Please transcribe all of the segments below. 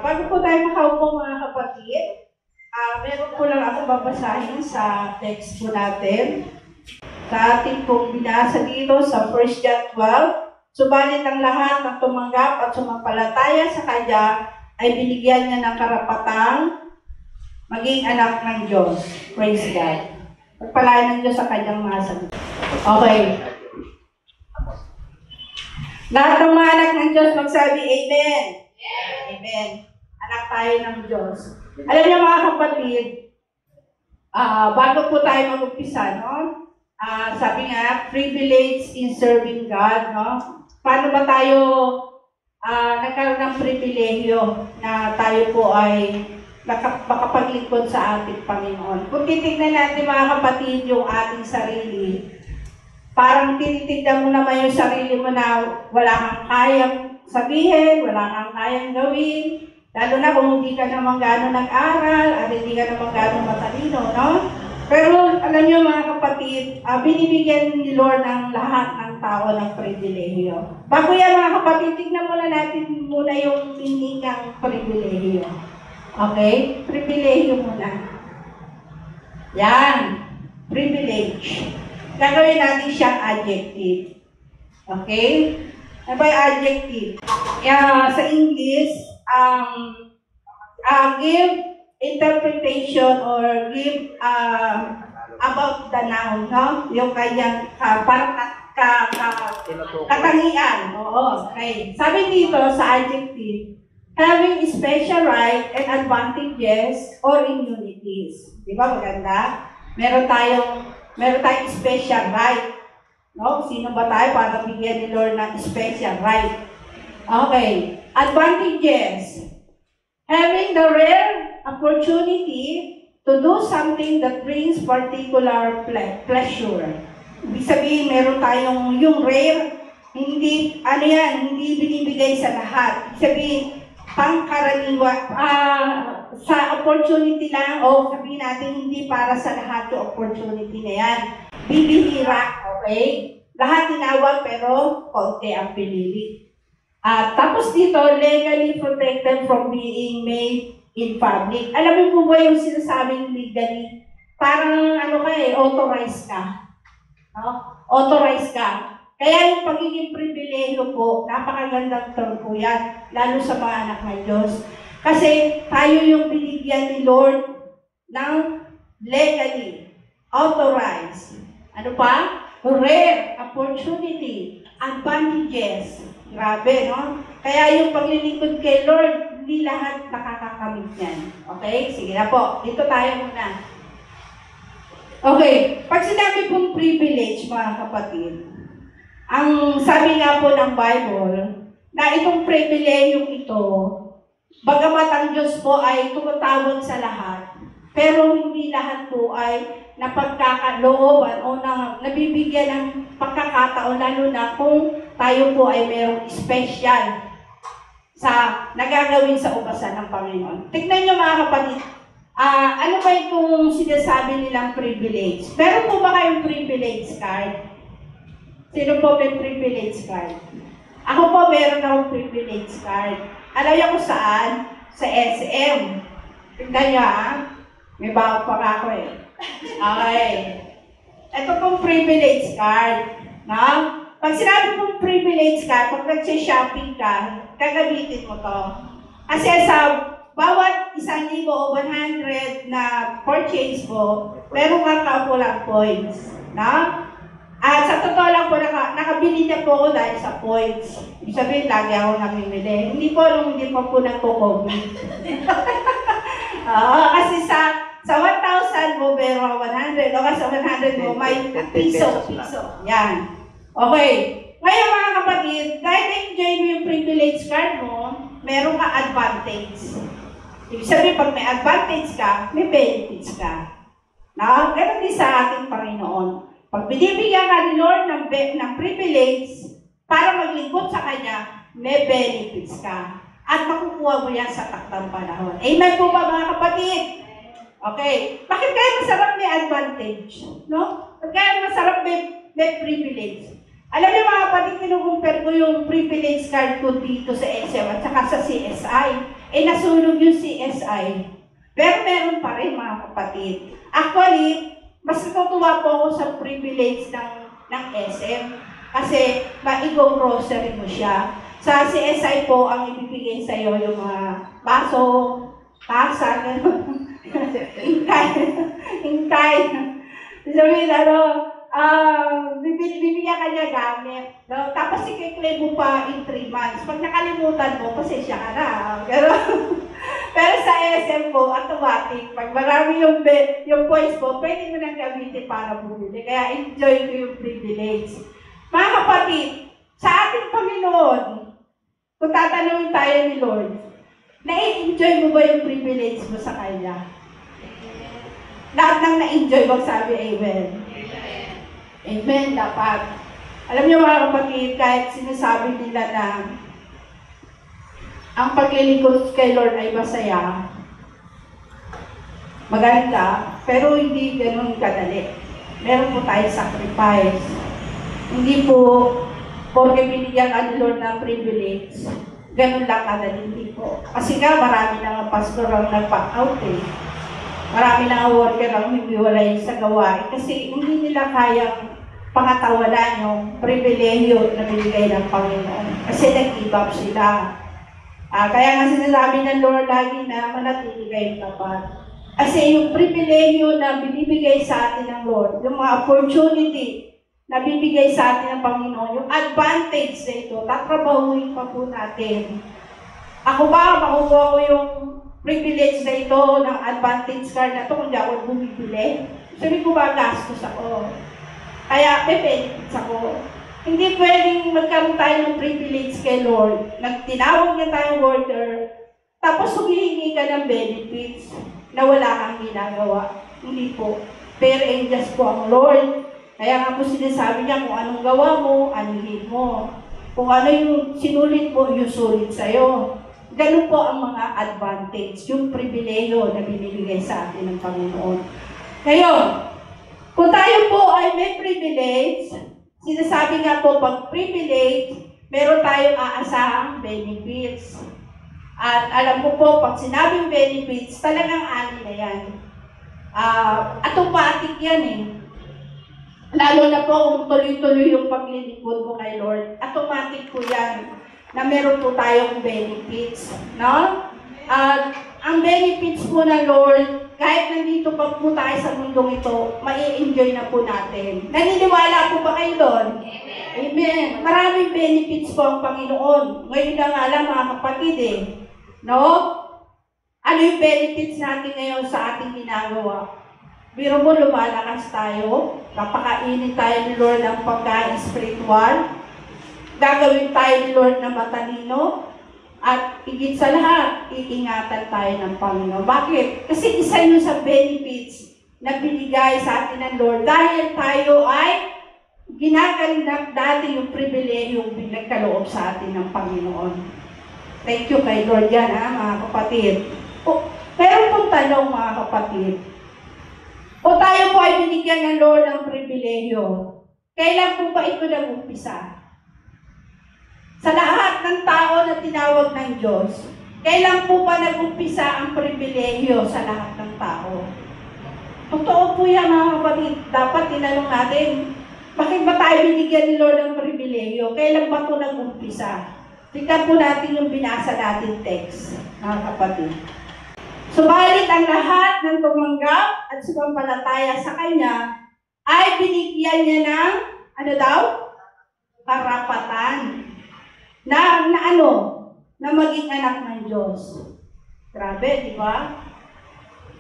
Bago po tayo makaupo mga kapatid, meron po lang ako babasahin sa text po natin. Sa ating pong binasa dito sa 1 John 12, subalit ang lahat ng tumanggap at sumampalataya sa Kanya ay binigyan niya ng karapatang maging anak ng Diyos. Praise God. Pagpalain ng Diyos sa Kanyang mga salita. Okay. Lahat ng mga anak ng Diyos magsabi, Amen. Amen. Anak tayo ng Diyos. Alam niyo mga kapatid, bago po tayo mag-umpisa, no? Sabi nga, privilege in serving God, no? Paano ba tayo nagkaroon ng pribilehyo na tayo po ay makapaglingkod sa ating Panginoon? Kung titignan natin mga kapatid yung ating sarili, parang tinitignan mo naman yung sarili mo na wala kang kayang sabihin, wala kang kayang gawin, lalo na kung hindi ka naman gano'n nag-aral at hindi ka naman gano'n matalino, no? Pero alam niyo mga kapatid, binibigyan ni Lord ng lahat ng tao ng pribilehyo. Bago yan mga kapatid, tignan muna natin muna yung meaning ng pribilehyo. Okay? Pribilehyo muna. Yan. Privilege. Gagawin natin siyang adjective. Okay? Ano ba yung adjective? Sa English, give interpretation or give about the noun, no? Yung kanyang parang katangian. Oo, okay. Sabi dito sa adjective, having special right and advantages or immunities. Di ba maganda? Meron tayong special right. No? Sino ba tayo para bigyan ni Lord ng special right? Okay. Advantages. Having the rare opportunity to do something that brings particular pleasure. Ibig sabihin, meron tayong yung rare, hindi binibigay sa lahat. Ibig sabihin, pangkaraniwa, sa opportunity lang, o sabihin natin, hindi para sa lahat yung opportunity na yan. Bibihira, okay? Lahat tinawag, pero konti ang pinili. Tapos dito, legally protected from being made in public. Alam mo po ba yung sinasabing legally? Parang authorized ka. No? Authorized ka. Kaya yung pagiging pribilehyo po, napakagandang term po yan, lalo sa mga anak ng Diyos. Kasi tayo yung binigyan ni Lord ng legally, authorized. Ano pa? Rare opportunity, advantages. Grabe, no? Kaya yung paglilingkod kay Lord, hindi lahat nakakakamit yan. Okay? Sige na po. Dito tayo muna. Okay. Pag sinabi pong privilege, mga kapatid, ang sabi nga po ng Bible, na itong privilege ito, bagamat ang Diyos po ay tumatawag sa lahat, pero hindi lahat po ay napagkakalooban o nabibigyan ng pagkakataon, lalo na kung tayo po ay mayroong special sa nagagawin sa ubasan ng Panginoon. Tignan nyo mga kapatid, ano ba itong sinasabi nilang privilege? Meron po ba kayong privilege card? Sino po may privilege card? Ako po meron akong privilege card. Alam niyo kung saan? Sa SM. Tignan nyo may bawat pa ako eh. Okay. Ito pong privilege card. No? Pag sinabi pong privilege card, pag nag-shopping ka, gagamitin mo to. Kasi sa bawat 1,000 o 100 na purchase mo, meron kang kaukulang points. No? At sa totoo lang po, nakabili niya po ako dahil sa points. Ibig sabihin, lagi ako namimili. Hindi po nagko-COVID. Kasi sa 1,000 mo, meron 100. O kasi sa 100 mo, may piso. Yan. Okay. Ngayon mga kapatid, dahil na-enjoy mo yung privilege card mo, meron ka advantage. Ibig sabihin, pag may advantage ka, may benefits ka. Ganun din sa ating Panginoon. Pag binibigyan ka ni Lord ng privilege para maglingkod sa Kanya, may benefits ka. At makukuha mo yan sa takdang panahon. Amen po ba mga kapatid? Okay. Bakit kaya masarap may advantage? No? Bakit kaya masarap may privilege? Alam niyo mga kapatid, kinukumpare ko yung privilege card ko dito sa SM at saka sa CSI. Nasunog yung CSI. Pero meron pa rin mga kapatid. Actually, mas natutuwa po ako sa privilege ng SM. Kasi ma-go grocery mo siya. Sa CSI po, ang ibibigay sa iyo yung mga baso, tasa, gano'n. Ingkay. Sabihin, bibigyan ka niya gamit. No? Tapos i-claim mo pa in 3 months. Pag nakalimutan mo, pasensya ka na. Pero sa SM po, automatic. Pag marami yung points po, pwede mo nang gamitin para bumili. Kaya enjoy ko yung privilege. Mga kapatid, sa ating Panginoon, kung tatanungin tayo ni Lord, na-enjoy mo ba yung privilege mo sa Kanya? Lahat nang na-enjoy, magsabi amen. Amen, dapat. Alam niyo mga kapatid, kahit sinasabi nila na ang paglilingkod kay Lord ay masaya, maganda, pero hindi ganun kadali. Meron po tayong sacrifice. Hindi po, porque binigyan ka ni Lord ng privilege, ganun lang kadali, hindi po. Kasi nga, marami na nga pastor ang nag-back-out eh. Marami na nga worker ang himiwalay sa gawain kasi hindi nila kayang pangatawanan yung pribilehiyo na binigay ng Panginoon. Kasi nag-give up sila. Kaya nga sinasabi ng Lord lagi na manatili kayong tapat. Kasi yung pribilehiyo na binibigay sa atin ng Lord, yung mga opportunity na bibigay sa atin ng Panginoon, yung advantage na ito, tatrabahuin pa po natin. Ako ba, makukuha ko yung privilege na ito ng advantage card na ito kung di ako bumibili? Sabi ko ba, gastos ako. Kaya may benefits ako. Hindi pwedeng magkaroon tayo ng privilege kay Lord. Nagtinawag niya tayong worker, tapos humihingi ka ng benefits na wala kang ginagawa. Hindi po. Fair and just po ang Lord. Kaya nga po sinasabi niya kung anong gawa mo, anihin mo. Kung ano yung sinulit mo, yung sulit sa'yo. Ganun po ang mga advantage, yung pribileyo na binibigay sa atin ng Panginoon. Ngayon, kung tayo po ay may privilege, sinasabi nga po, pag privilege, meron tayong aasahang benefits. At alam ko po, pag sinabing benefits, talagang ani na yan. Automatic yan eh. Lalo na po kung tuloy-tuloy yung paglilingkod mo kay Lord, automatic po yan na meron po tayong benefits. No? Ang benefits po ng Lord, kahit nandito pa po tayo sa mundong ito, mai-enjoy na po natin. Naniniwala po ba kayo doon? Amen. Maraming benefits po ang Panginoon. Ngayon na nga lang mga kapatid eh. No? Ano yung benefits natin ngayon sa ating ginagawa? Biro mo, lumalakas tayo. Kapakainin tayo ni Lord ng pagkain spiritual. Gagawin tayo ni Lord na matalino. At higit sa lahat, iingatan tayo ng Panginoon. Bakit? Kasi isa yun sa benefits na binigay sa atin ng Lord. Dahil tayo ay ginaganap dati yung pribilehyo yung pinagkaloob sa atin ng Panginoon. Thank you kay Lord yan, mga kapatid. Meron pong tanong, mga kapatid. O tayo po ay binigyan ng Lord ng pribilehyo. Kailan po ba ito nag-umpisa? Sa lahat ng tao na tinawag ng Diyos, kailan po ba nag-umpisa ang pribilehyo sa lahat ng tao? Totoo po yan, mga kapatid. Dapat tinanong natin, bakit ba tayo binigyan ni Lord ng pribilehyo? Kailan ba ito nag-umpisa? Tignan po natin yung binasa natin text, mga kapatid. Subalit ang lahat ng tumanggap at sumampalataya sa Kanya ay binigyan niya ng, ano daw? Karapatan. Na maging anak ng Diyos. Grabe, di ba?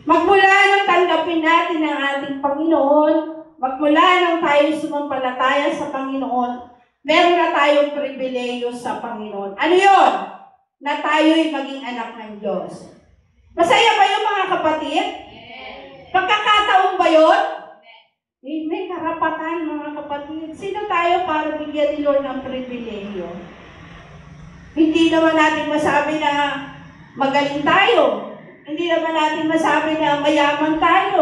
Magmula nang tanggapin natin ang ating Panginoon, magmula nang tayo sumampalataya sa Panginoon, meron na tayong pribileyo sa Panginoon. Ano yun? Na tayo'y maging anak ng Diyos. Masaya ba yun, mga kapatid? Pagkakataon ba yun? May karapatan, mga kapatid. Sino tayo para bigyan ni Lord ng pribileyo? Hindi naman natin masabi na magaling tayo. Hindi naman natin masabi na mayaman tayo.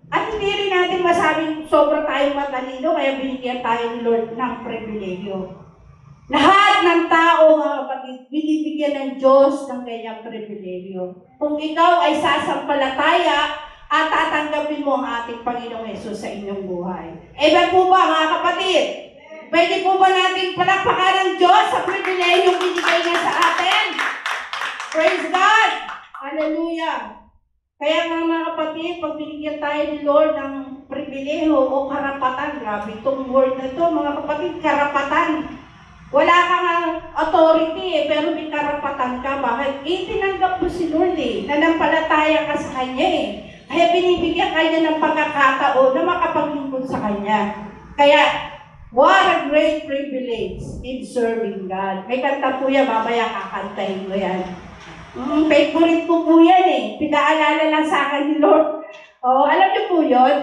At hindi rin natin masabing sobra tayong matalino, kaya binigyan tayo ni Lord ng pribilegyo. Lahat ng tao, mga kapatid, binibigyan ng Diyos ng kanyang pribilegyo. Kung ikaw ay sasampalataya at tatanggapin mo ang ating Panginoong Hesus sa inyong buhay. Amen po ba, mga kapatid? Pwede po ba natin palakpakan ng Diyos sa pribilehyong binigay niya sa atin? Praise God! Hallelujah! Kaya nga mga kapatid, pag binigyan tayo ni Lord ng pribileho o karapatan, grabe itong word na ito, mga kapatid, karapatan. Wala kang authority pero may karapatan ka. Bakit? Tinanggap mo si Lord nanampalataya ka sa Kanya Kaya binibigyan ka niya ng pagkakataon na makapaglingkod sa Kanya. Kaya, what a great privilege in serving God. May kanta po yan, mamaya kakantahin mo yan. Favorite ko po yan Pinaalala lang sa akin ni Lord. Alam niyo po yun?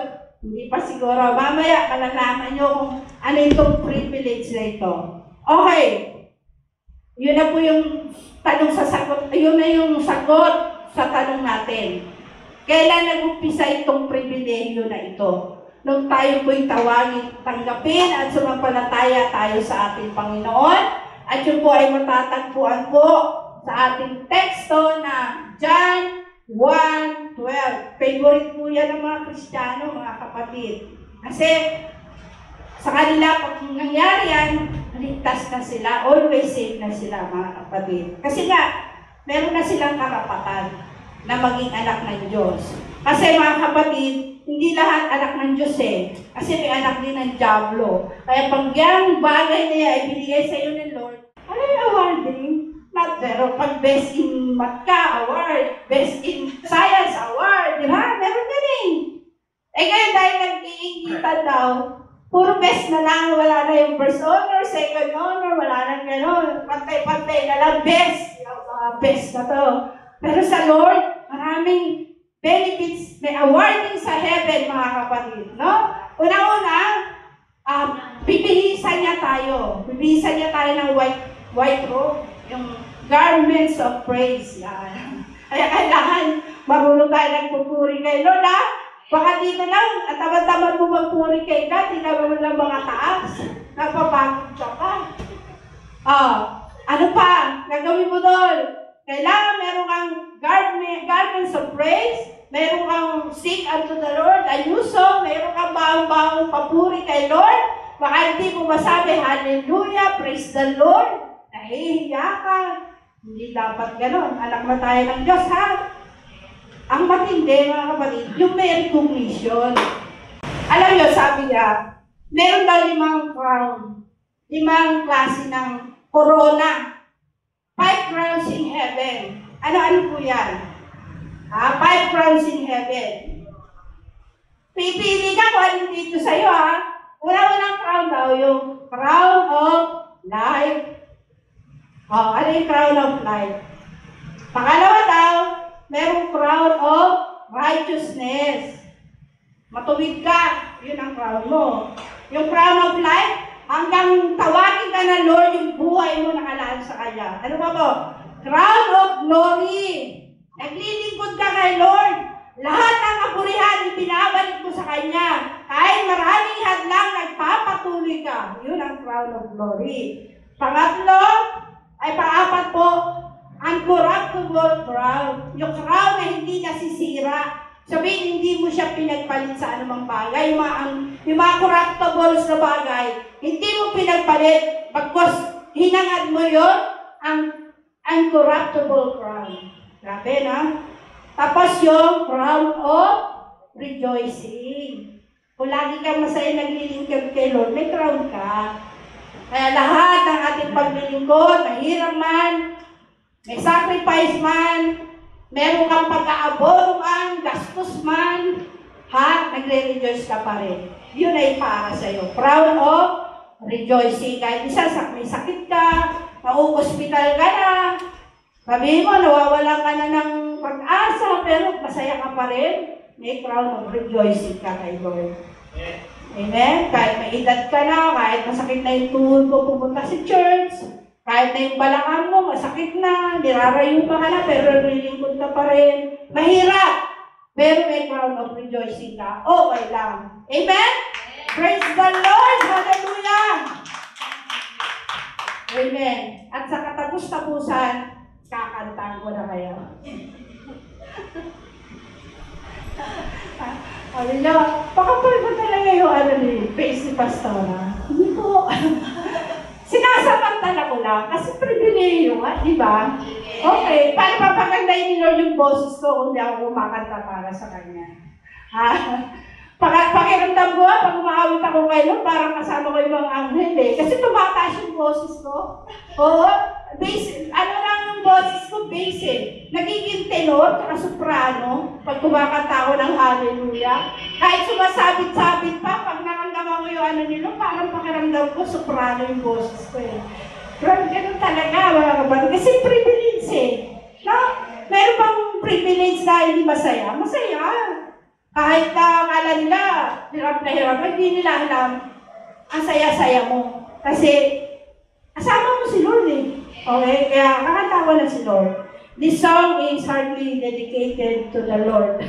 Hindi pa siguro. Mamaya malalaman niyo kung ano itong privilege na ito. Okay. Yun na po yung tanong sa sagot. Yun na yung sagot sa tanong natin. Kailan nag-umpisa itong pribilehiyo na ito? Nung tayo po'y tawagin, tanggapin at sumampalataya tayo sa ating Panginoon. At yun po ay matatagpuan po sa ating teksto na John 1:12. Favorite po yan ng mga Kristiyano, mga kapatid. Kasi sa kanila, pag nangyari yan, ligtas na sila, always safe na sila, mga kapatid. Kasi nga, meron na silang karapatan na maging anak ng Diyos. Kasi mga kapatid, hindi lahat anak ng Diyos Kasi may anak din ng Diablo. Kaya pag yung bagay niya ay binigay sa iyo ng Lord, ano yung awarding? Not pero pag best in math ka, award. Best in science, award. Di ba? Meron din ngayon dahil nag-iingitan daw, puro best na lang, wala na yung first honor, second honor, wala na gano'n. Pantay-pantay na lang, best. Best na to. Pero sa Lord, maraming benefits, may awarding sa heaven, mga kapatid, no? Una-una, bibihisan niya tayo. Bibihisan niya tayo ng white robe, yung garments of praise. Yan. Kaya kailangan marunong tayo nagpupuri kay Lord, Baka dito lang, at tamad-tamad mo magpuri kay God, hindi ka mo lang mga taas. Nagpapagod ka. Ano pa? Gagawin mo doon. Kailangan meron kang garments of praise, meron kang sing unto the Lord, a new song, meron kang baong-baong papuri kay Lord. Baka hindi mo masabi, hallelujah, praise the Lord. Nahihiya ka. Hindi dapat ganon. Anak na tayo ng Diyos, Ang matindi, mga kapatid, yung may recognition. Alam niyo, sabi niya, meron daw 5 crown. 5 klase ng corona. 5 crowns in heaven. Ano-ano po yan? 5 crowns in heaven. Pipili ka kung ano dito sa'yo, Una-unang crown daw, yung crown of life. Ano yung crown of life? Pangalawa daw, merong crown of righteousness. Matuwid ka, yun ang crown mo. Yung crown of life, hanggang tawagin ka na Lord, yung buhay mo nakalaan sa Kanya. Ano ba po? Crown of glory. Naglilingkod ka kay Lord. Lahat ng kapurihan, ibinabalik mo sa Kanya. Kahit maraming hadlang, nagpapatuloy ka. Yun ang crown of glory. Pang-apat po, uncorruptible crown. Yung crown na hindi nasisira. Sabihin, hindi mo siya pinagpalit sa anumang bagay. Yung mga corruptibles na bagay, hindi mo pinagpalit. Pagkos hinangad mo yun, ang uncorruptible crown. Grabe, na? Tapos yung crown of rejoicing. Kung lagi kang masaya naglilingkod kay Lord, may crown ka. Kaya lahat ng ating paglilingkod, mahirap man, may sacrifice man, meron kang pag-aabono man, gastos man, nagre-rejoice ka pa rin. Yun ay para sa'yo. Crown of rejoicing. Kahit may sakit ka, na-hospital ka na, sabihin mo, nawawalan ka na ng pag-asa, pero masaya ka pa rin, may crown of rejoicing ka kay Lord. Amen? Kahit may edad ka na, kahit masakit na yung tuhod mo pumunta sa church, kahit na yung balakang mo, masakit na, nirarayo pa ka na, pero nilingkod ka pa rin. Mahirap! pero may crown of rejoicing ka, okay lang. Amen? Praise the Lord! Hallelujah! Amen. At sa katapos-tapusan, kakantahan ko na kayo. Sabi niya, pakapal ko talaga yung face ni Pastora. Hindi po. Sinasamantala ko lang kasi pribileyo nga, di ba? Okay, paano papagandahin ni Lord yung boses ko kung di ako kumakanta para sa Kanya? Ha? Pakiramdam ko, pag umaawit ako kay Lord, parang kasama ko yung mga anghel eh. Kasi tumataas yung boses ko. Oo, lang yung boses ko, bass eh. Nagiging tenor, saka soprano, pag kumakanta ako ng hallelujah. Kahit sumasabit-sabit pa, pag naramdaman ko yung nila, parang pakiramdam ko, soprano yung boses ko eh. Pero ganun talaga, mga kapatid. Kasi privilege eh. No? Meron bang privilege na hindi masaya? Masaya. Kahit akala nila, hirap na hirap, hindi nila alam, ang saya-saya mo. Kasi, kasama mo si Lord eh. Okay? Kaya, kakanta ko na si Lord. This song is hardly dedicated to the Lord.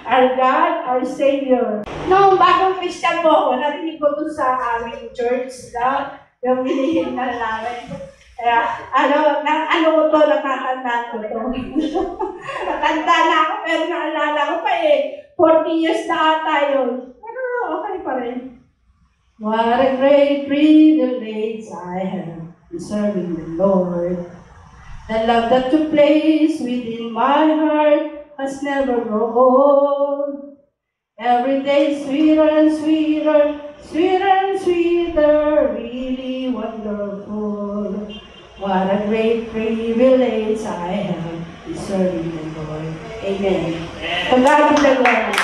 Our God, our Savior. Noong bagong Christian po ako, narinig ko doon sa aming church, na, yung binihim na namin. Kaya, ko to, natatandaan ko to. Natanda na ako, pero naalala ko pa eh. 40 years na ata yun. Pero okay pa rin. What a great privilege I have in serving the Lord. The love that took place within my heart has never grown. Every day sweeter and sweeter, sweeter and sweeter, really wonderful. What a great privilege I have in serving the Lord. Amen. To God be the glory.